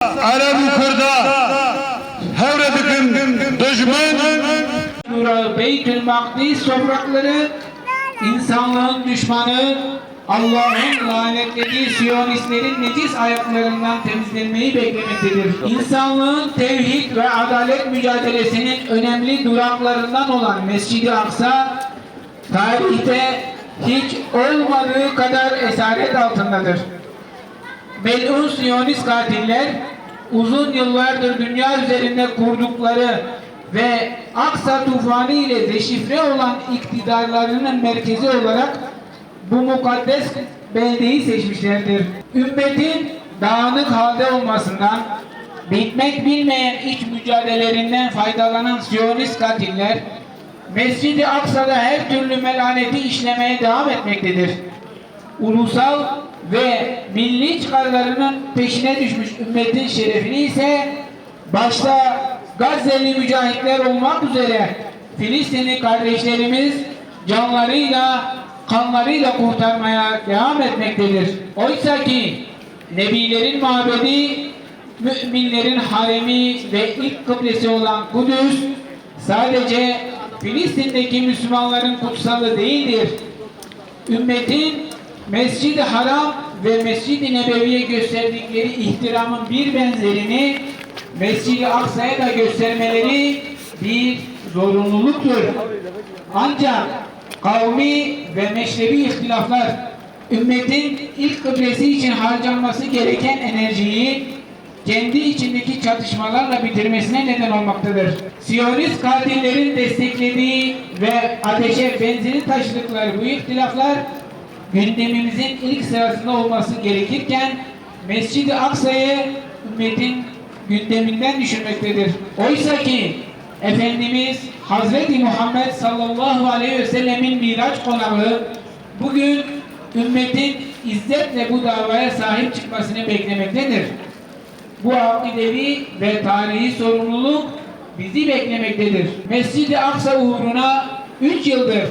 Arabi kurda Hevredik'in düşman Beytül Makdis toprakları insanlığın düşmanı, Allah'ın lanetlediği Siyonistlerin necis ayaklarından temizlenmeyi beklemektedir. İnsanlığın tevhid ve adalet mücadelesinin önemli duraklarından olan Mescid-i Aksa, tarihte hiç olmadığı kadar esaret altındadır. Melun Siyonist katiller uzun yıllardır dünya üzerinde kurdukları ve Aksa tufanı ile deşifre olan iktidarlarının merkezi olarak bu mukaddes beldeyi seçmişlerdir. Ümmetin dağınık halde olmasından, bitmek bilmeyen iç mücadelelerinden faydalanan Siyonist katiller, Mescid-i Aksa'da her türlü melaneti işlemeye devam etmektedir. Ulusal ve milli çıkarlarının peşine düşmüş ümmetin şerefini ise başta Gazze'li mücahitler olmak üzere Filistinli kardeşlerimiz canlarıyla, kanlarıyla kurtarmaya devam etmektedir. Oysa ki Nebilerin mabedi, müminlerin haremi ve ilk kıblesi olan Kudüs sadece Filistin'deki Müslümanların kutsalı değildir. Ümmetin Mescid-i Haram ve Mescid-i Nebevi'ye gösterdikleri ihtiramın bir benzerini Mescid-i Aksa'ya da göstermeleri bir zorunluluktur. Ancak kavmi ve meşrebi ihtilaflar ümmetin ilk kıblesi için harcanması gereken enerjiyi kendi içindeki çatışmalarla bitirmesine neden olmaktadır. Siyonist katillerin desteklediği ve ateşe benzini taşıdıkları bu ihtilaflar gündemimizin ilk sırasında olması gerekirken Mescid-i Aksa'yı ümmetin gündeminden düşürmektedir. Oysa ki Efendimiz Hazreti Muhammed sallallahu aleyhi ve sellemin Miraç konağı bugün ümmetin izzetle bu davaya sahip çıkmasını beklemektedir. Bu akidevi ve tarihi sorumluluk bizi beklemektedir. Mescid-i Aksa uğruna 3 yıldır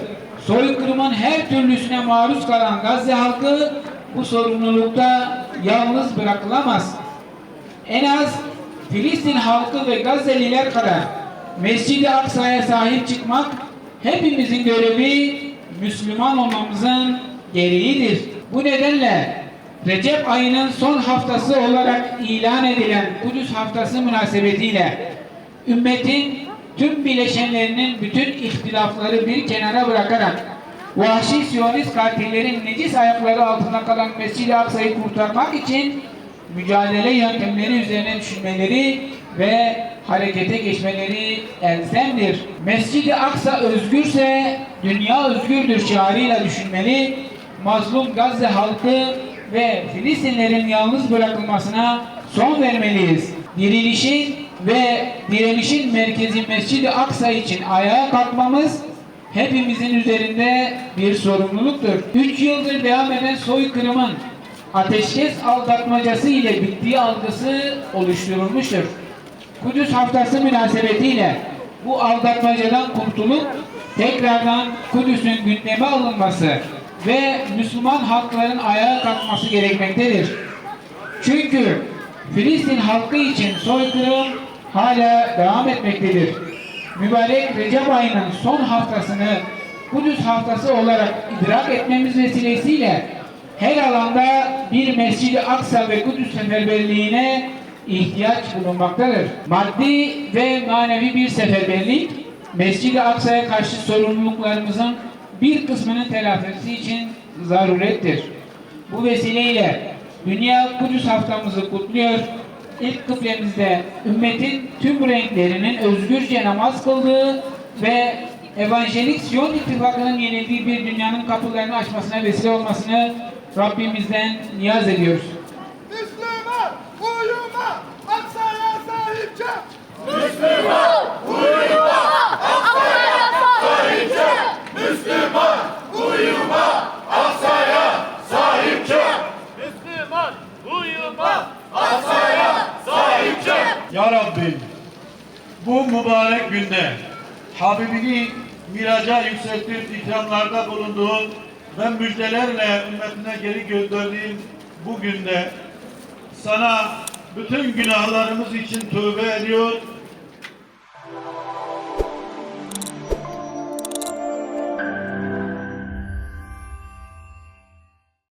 soykırımın her türlüsüne maruz kalan Gazze halkı bu sorumlulukta yalnız bırakılamaz. En az Filistin halkı ve Gazze'liler kadar Mescid-i Aksa'ya sahip çıkmak hepimizin görevi, Müslüman olmamızın gereğidir. Bu nedenle Recep ayının son haftası olarak ilan edilen Kudüs haftası münasebetiyle ümmetin tüm bileşenlerinin bütün ihtilafları bir kenara bırakarak vahşi Siyonist katillerin necis ayakları altında kalan Mescid-i Aksa'yı kurtarmak için mücadele yöntemleri üzerine düşünmeleri ve harekete geçmeleri elzemdir. Mescid-i Aksa özgürse dünya özgürdür şiarıyla düşünmeli, mazlum Gazze halkı ve Filistinlerin yalnız bırakılmasına son vermeliyiz. Dirilişin ve direnişin merkezi Mescid-i Aksa için ayağa kalkmamız hepimizin üzerinde bir sorumluluktur. 3 yıldır devam eden soykırımın ateşkes aldatmacası ile bittiği algısı oluşturulmuştur. Kudüs haftası münasebetiyle bu aldatmacadan kurtulup tekrardan Kudüs'ün gündeme alınması ve Müslüman halkların ayağa kalkması gerekmektedir. Çünkü Filistin halkı için soykırım hala devam etmektedir. Mübarek Recep ayının son haftasını Kudüs haftası olarak idrak etmemiz vesilesiyle her alanda bir Mescid-i Aksa ve Kudüs seferberliğine ihtiyaç bulunmaktadır. Maddi ve manevi bir seferberlik, Mescid-i Aksa'ya karşı sorumluluklarımızın bir kısmının telafisi için zarurettir. Bu vesileyle Dünya Kudüs haftamızı kutluyor. İlk kıblemizde ümmetin tüm renklerinin özgürce namaz kıldığı ve Evangelik Siyon ittifakının yenildiği bir dünyanın kapılarını açmasına vesile olmasını Rabbimizden niyaz ediyoruz. Müslüman uyuma, Aksa'ya sahip çık. Müslüman uyuma, Aksa'ya sahip çık. Müslüman uyuma, Aksa'ya sahip çık. Müslüman uyuma, Aksa'ya sahip çık. Ya Rabbi, bu mübarek günde Habibini miraca yükseltip ikramlarda bulunduğun ve müjdelerle ümmetine geri gönderdiğin bu günde sana bütün günahlarımız için tövbe ediyor